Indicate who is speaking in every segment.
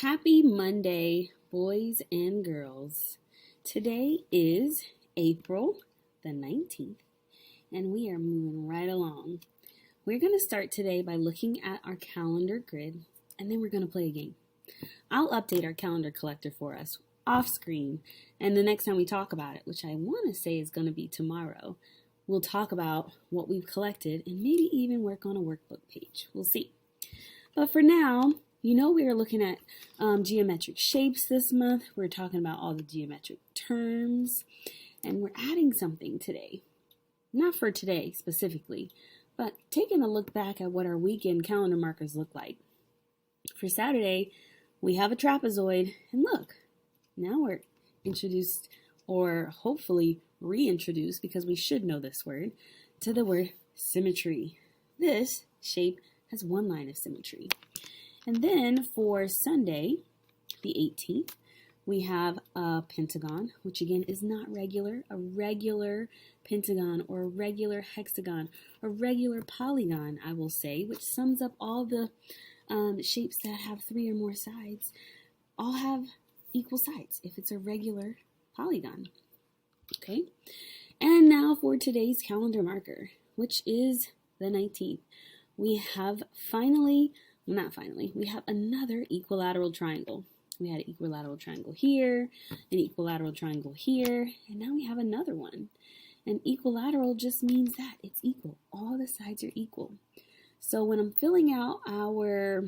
Speaker 1: Happy Monday, boys and girls. Today is April the 19th, and we are moving right along. We're going to start today by looking at our calendar grid, and then we're going to play a game. I'll update our calendar collector for us off screen, and the next time we talk about it, which I want to say is going to be tomorrow, we'll talk about what we've collected and maybe even work on a workbook page. We'll see. But for now, we are looking at geometric shapes this month. We're talking about all the geometric terms, and we're adding something today. Not for today specifically, but taking a look back at what our weekend calendar markers look like. For Saturday, we have a trapezoid, and look, now we're introduced, or hopefully reintroduced, because we should know this word, to the word symmetry. This shape has one line of symmetry. And then for Sunday, the 18th, we have a pentagon, which again is not regular, a regular pentagon or a regular hexagon, a regular polygon, I will say, which sums up all the shapes that have three or more sides, all have equal sides if it's a regular polygon. Okay, and now for today's calendar marker, which is the 19th. We have we have another equilateral triangle. We had an equilateral triangle here, an equilateral triangle here, and now we have another one. An equilateral just means that it's equal. All the sides are equal. So when I'm filling out our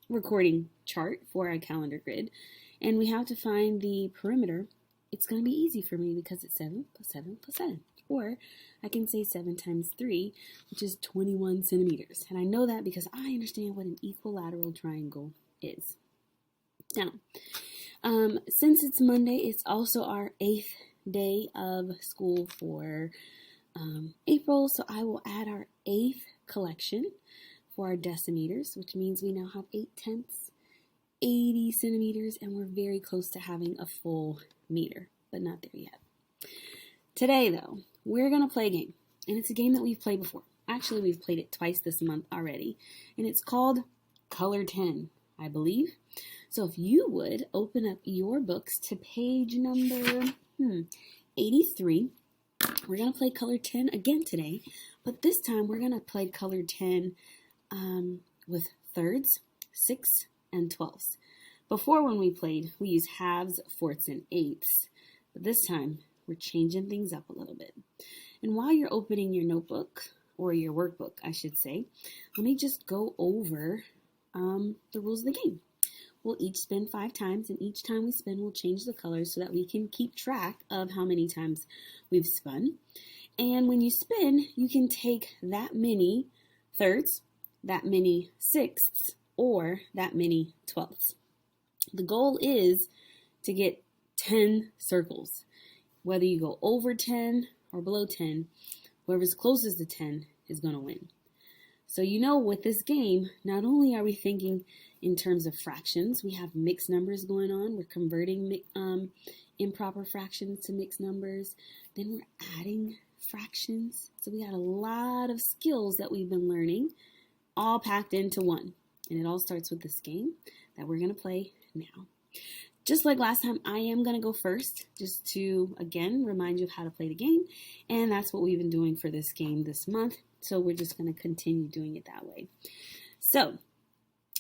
Speaker 1: recording chart for our calendar grid, and we have to find the perimeter, it's going to be easy for me because it's 7 plus 7 plus 7. Or I can say 7 times 3, which is 21 centimeters. And I know that because I understand what an equilateral triangle is. Now, since it's Monday, it's also our 8th day of school for April. So I will add our 8th collection for our decimeters, which means we now have 8/10, 80 centimeters, and we're very close to having a full meter, but not there yet. Today, though, we're going to play a game, and it's a game that we've played before. Actually, we've played it twice this month already, and it's called Color 10, I believe. So if you would open up your books to page number 83, we're going to play Color 10 again today, but this time we're going to play Color 10 with thirds, sixths, and twelfths. Before, when we played, we used halves, fourths, and eighths, but this time we're changing things up a little bit. And while you're opening your notebook, or your workbook, I should say, let me just go over the rules of the game. We'll each spin 5 times, and each time we spin, we'll change the colors so that we can keep track of how many times we've spun. And when you spin, you can take that many thirds, that many sixths, or that many twelfths. The goal is to get 10 circles. Whether you go over 10 or below 10, whoever's closest to 10 is going to win. So with this game, not only are we thinking in terms of fractions, we have mixed numbers going on. We're converting improper fractions to mixed numbers. Then we're adding fractions. So we got a lot of skills that we've been learning, all packed into one. And it all starts with this game that we're going to play now. Just like last time, I am going to go first, just to, again, remind you of how to play the game. And that's what we've been doing for this game this month. So we're just going to continue doing it that way. So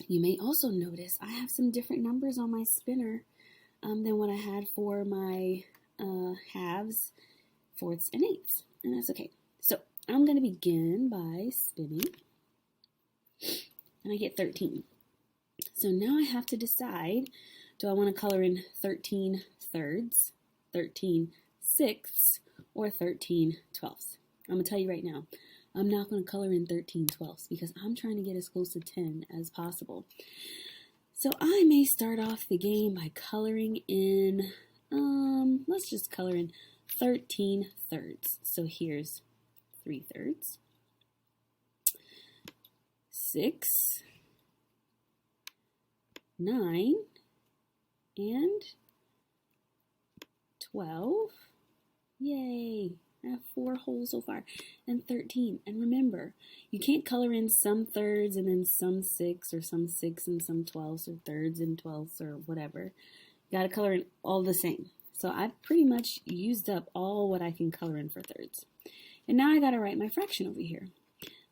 Speaker 1: you may also notice I have some different numbers on my spinner than what I had for my halves, fourths, and eighths. And that's okay. So I'm going to begin by spinning. And I get 13. So now I have to decide, do I want to color in 13 thirds, 13 sixths, or 13 twelfths? I'm going to tell you right now, I'm not going to color in 13 twelfths because I'm trying to get as close to 10 as possible. So I may start off the game by coloring in, let's just color in 13 thirds. So here's 3 thirds, 6, 9, and 12. Yay! I have 4 holes so far, and 13. And remember, you can't color in some thirds and then some 6, or some 6 and some 12s, or thirds and 12s, or whatever. You gotta color in all the same. So I've pretty much used up all what I can color in for thirds. And now I gotta write my fraction over here.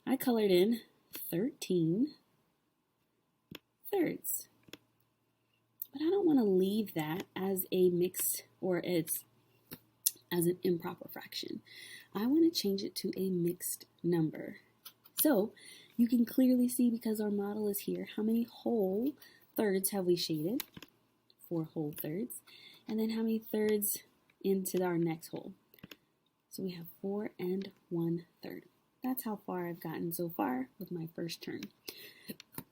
Speaker 1: I colored in 13 thirds. But I don't want to leave that as a mixed, or it's as an improper fraction. I want to change it to a mixed number. So you can clearly see, because our model is here, how many whole thirds have we shaded? 4 whole thirds. And then how many thirds into our next hole? So we have 4 and 1/3. That's how far I've gotten so far with my first turn.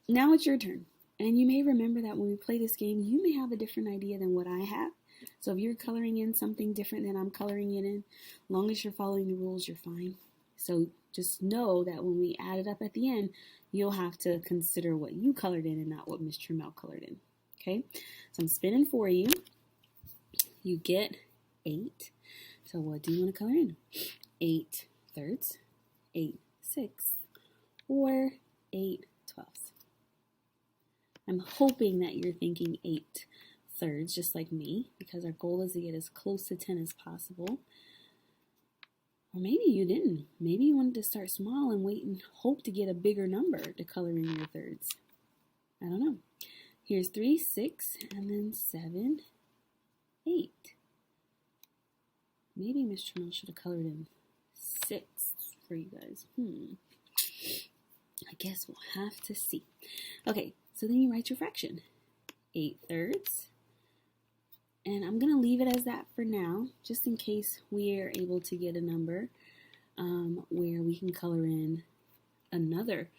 Speaker 1: Now it's your turn. And you may remember that when we play this game, you may have a different idea than what I have. So if you're coloring in something different than I'm coloring it in, as long as you're following the rules, you're fine. So just know that when we add it up at the end, you'll have to consider what you colored in and not what Miss Trammell colored in. Okay? So I'm spinning for you. You get 8. So what do you want to color in? 8 thirds, 8 sixths, or 8 twelfths. I'm hoping that you're thinking 8 thirds, just like me, because our goal is to get as close to 10 as possible. Or maybe you didn't. Maybe you wanted to start small and wait and hope to get a bigger number to color in your thirds. I don't know. Here's 3, 6, and then 7, 8. Maybe Miss Trammell should have colored in 6 for you guys. I guess we'll have to see. Okay, so then you write your fraction. 8 thirds. And I'm going to leave it as that for now, just in case we are able to get a number where we can color in another,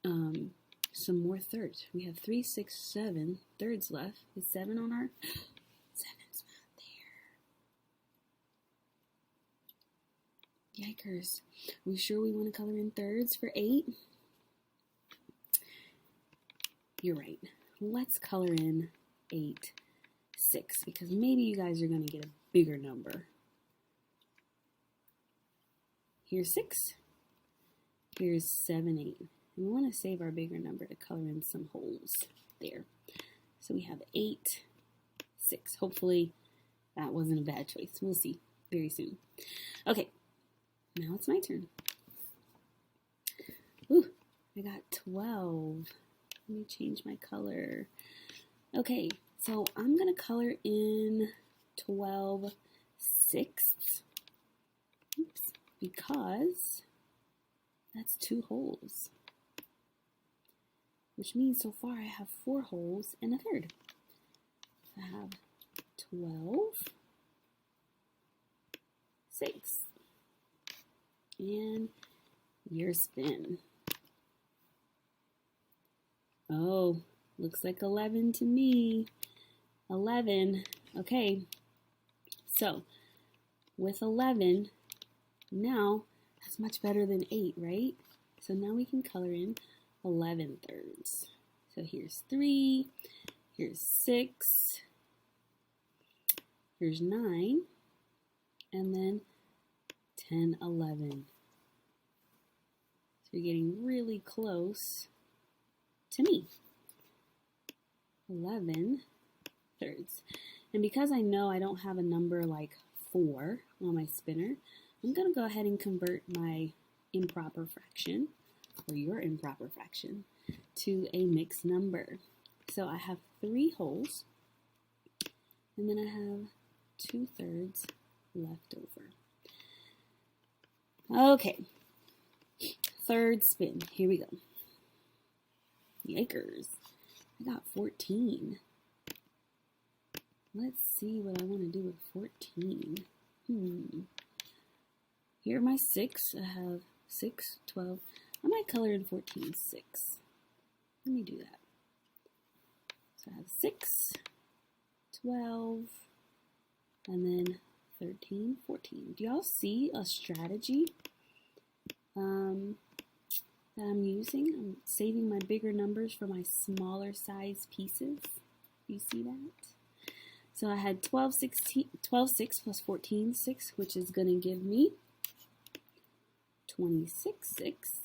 Speaker 1: some more thirds. We have 3, 6, 7 thirds left. Is 7 on our... 7's not there. Yikers. Are we sure we want to color in thirds for 8? You're right. Let's color in 8 6, because maybe you guys are going to get a bigger number. Here's 6. Here's 7, 8. And we want to save our bigger number to color in some holes there. So we have 8, 6. Hopefully that wasn't a bad choice. We'll see very soon. Okay, now it's my turn. Ooh, I got 12. Let me change my color. Okay, so I'm going to color in 12 sixths. Oops, because that's 2 holes. Which means so far I have 4 holes and a third. I have 12 sixths. And your spin. Oh, looks like 11 to me. 11. Okay. So, with 11, now that's much better than 8, right? So now we can color in 11 thirds. So here's 3, here's 6, here's 9, and then 10, 11. So you're getting really close to me. 11 thirds. And because I know I don't have a number like 4 on my spinner, I'm going to go ahead and convert my improper fraction, or your improper fraction, to a mixed number. So I have 3 holes, and then I have 2 thirds left over. Okay, third spin. Here we go. Yikers. I got 14. Let's see what I want to do with 14. Here are my 6. I have 6, 12. I might color in 14 6. Let me do that. So I have 6, 12, and then 13, 14. Do y'all see a strategy that I'm using? I'm saving my bigger numbers for my smaller size pieces. You see that? So I had 12, 6 plus 14, 6, which is going to give me 26, 6,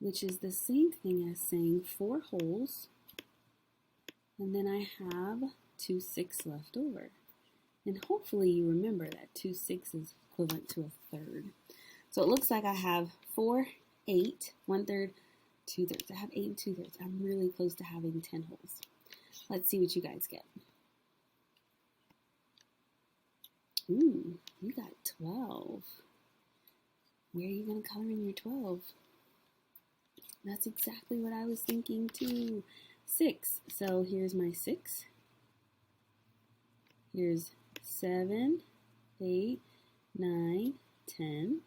Speaker 1: which is the same thing as saying 4 wholes, and then I have 2 6 left over. And hopefully you remember that 2 6 is equivalent to a third. So it looks like I have 4, 8, 1/3, 2/3. I have 8 and 2/3. I'm really close to having 10 holes. Let's see what you guys get. Ooh, you got 12. Where are you going to color in your 12? That's exactly what I was thinking too. 6. So here's my 6. Here's 7, 8, 9, 10.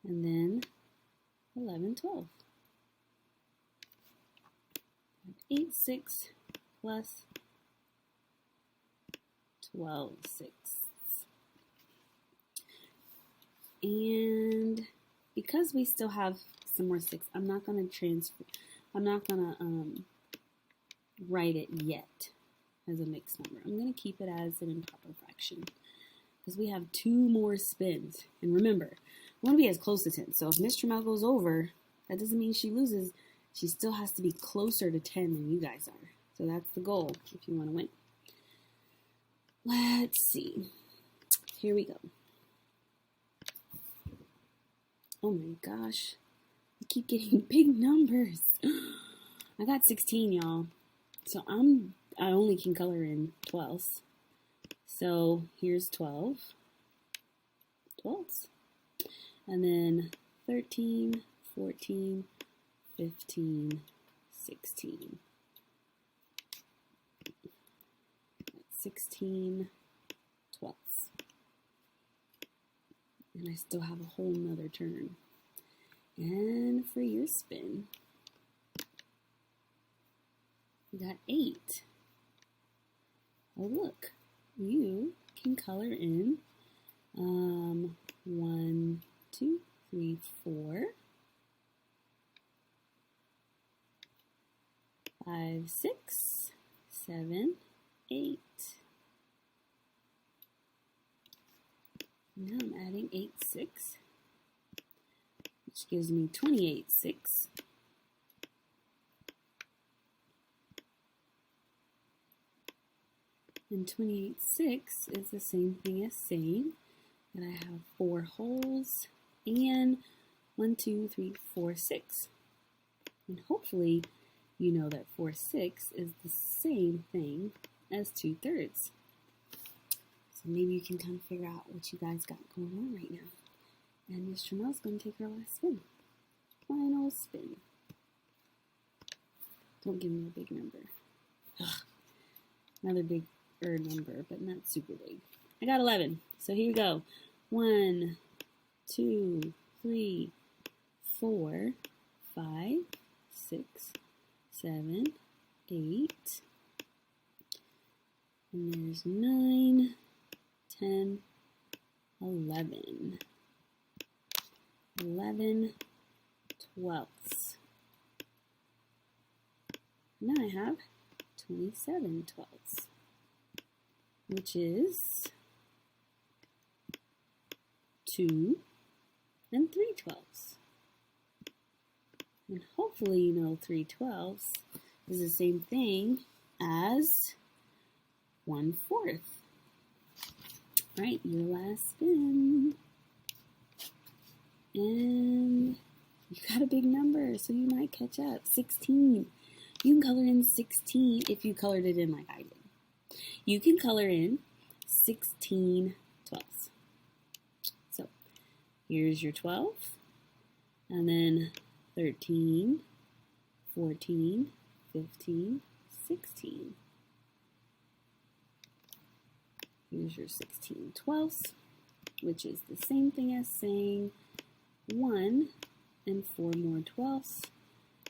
Speaker 1: And then 11, 12. 8, 6 plus 12, 6. And because we still have some more 6, I'm not going to write it yet as a mixed number. I'm going to keep it as an improper fraction because we have 2 more spins. And remember, we want to be as close to 10. So if Miss Trammell goes over, that doesn't mean she loses. She still has to be closer to 10 than you guys are. So that's the goal if you want to win. Let's see. Here we go. Oh my gosh. I keep getting big numbers. I got 16, y'all. So I only can color in 12s. So here's 12. 12s. And then 13, 14, 15, 16. 16, 12s. And I still have a whole nother turn. And for your spin, we got 8. Oh, look, you can color in 1, 2, 3, 4, 5, 6, 7, 8. Now I'm adding 8, 6, which gives me 28, 6. And 28, 6 is the same thing as saying that I have 4 holes and 1, 2, 3, 4, 6. And hopefully you know that 4, 6 is the same thing as 2/3. So maybe you can kind of figure out what you guys got going on right now. And Miss Trammell's going to take her last spin. Final spin. Don't give me a big number. Ugh. Another big number, but not super big. I got 11. So here we go. 1, 2, 3, 4, 5, 6, 7, 8. And there's 9, 10, 11. 11 twelfths. Now I have 27 twelfths, which is 2 and 3 twelfths. And hopefully you know 3 twelfths is the same thing as 1/4. Right, your last spin. And you got a big number, so you might catch up. 16. You can color in 16 if you colored it in like I did. You can color in 16 twelfths. So here's your 12, and then 13, 14, 15, 16. Here's your 16 twelfths, which is the same thing as saying 1 and 4 more twelfths.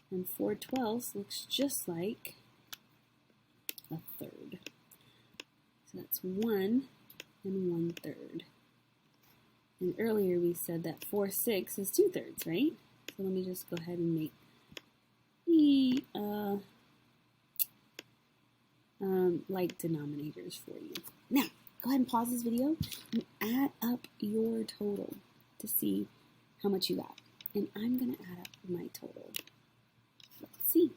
Speaker 1: And 4 twelfths looks just like a third. So that's 1 and 1/3. And earlier we said that 4, 6 is 2/3, right? So let me just go ahead and make the like denominators for you. Now, go ahead and pause this video and add up your total to see how much you got. And I'm going to add up my total. Let's see.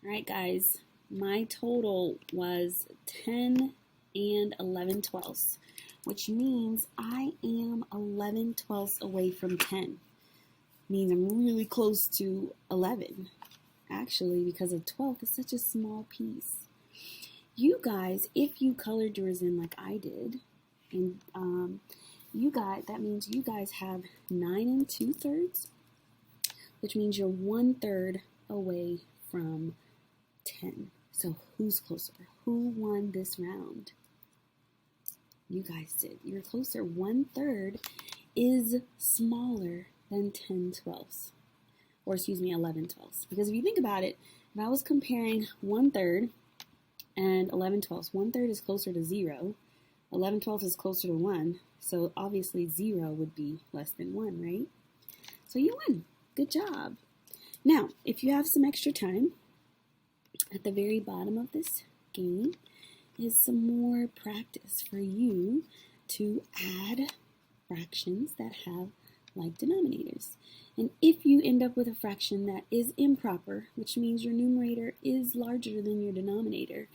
Speaker 1: All right, guys, my total was 10 and 11/12, which means I am 11/12 away from 10. Means I'm really close to 11, actually, because a 12th is such a small piece. You guys, if you colored yours in like I did, and that means you guys have 9 2/3, which means you're 1/3 away from 10. So who's closer? Who won this round? You guys did. You're closer. 1/3 is smaller than 10/12, or excuse me, 11/12. Because if you think about it, if I was comparing 1/3 and 11/12, 1/3 is closer to 0, 11/12 is closer to 1, so obviously 0 would be less than 1, right? So you win. Good job. Now, if you have some extra time, at the very bottom of this game is some more practice for you to add fractions that have like denominators. And if you end up with a fraction that is improper, which means your numerator is larger than your denominator,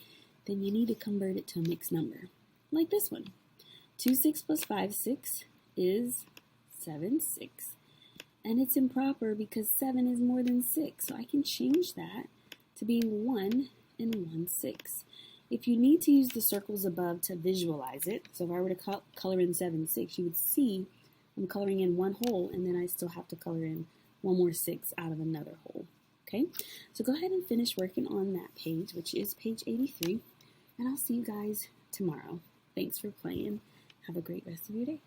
Speaker 1: then you need to convert it to a mixed number, like this one. 2 6 plus 5 6 is 7 6. And it's improper because 7 is more than 6, so I can change that to being 1 and 1 6. If you need to use the circles above to visualize it, so if I were to color in 7 6, you would see I'm coloring in one hole, and then I still have to color in one more 6 out of another hole. Okay, so go ahead and finish working on that page, which is page 83, and I'll see you guys tomorrow. Thanks for playing. Have a great rest of your day.